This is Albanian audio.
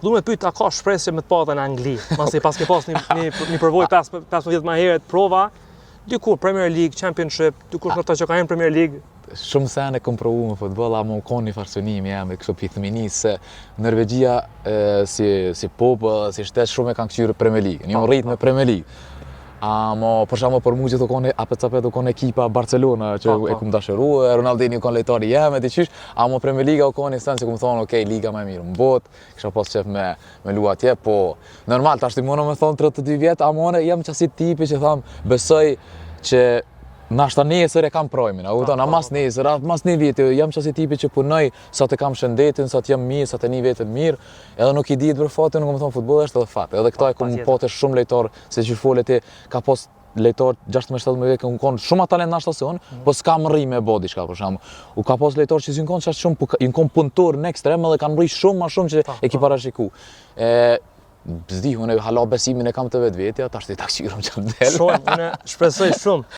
Du me pyet, a ka shpresje me të patë në Angli? Masi pas ke pas një përvojë 15 më herët prova, dikur Premier League, Championship, dikush ndoshta që ka hyrë në Premier League. Shumë sene kom provu me futboll, ama më kon një farsonimi jam kështu pitëminis se Norvegjia si popull, si shtet shumë e kanë kthyer Premier League. Një rrit me Premier League. Ama për shembull për mua që do kone APCP do kone ekipa Barcelona që e kum dashuruar, Ronaldinho kon lejtori jam e diçish, ama Premier League u koni stan se kum thonë, okay, liga më e mirë në botë, kisha pas çef me lua atje, po normal tash ti më thon 32 vjet, ama unë jam çasi tipi që tham besoj që nashta nesër e kam projmin, a kupton, mas nesër, mas një vit, jam çasi tipi që punoj sa të kam shëndetin, sa të jam mirë, sa të një vetën mirë, edhe nuk i dihet për fatin, nuk më thon futbolli është edhe fat. Edhe këta e kum patë shumë lejtor, se që folet ti ka pas lejtor 16-17 vjet që kanë shumë talent nashta se unë, po s'kam rri me bë diçka për shembull. U ka pas lejtor që s'in kanë çast shumë, i kanë punëtor në ekstrem edhe kanë rri shumë më shumë që e ki parashiku. Zdi, unë hala besimin e kam të vetvetja, tash ti taksirëm që del. Shumë, unë shpresoj shumë.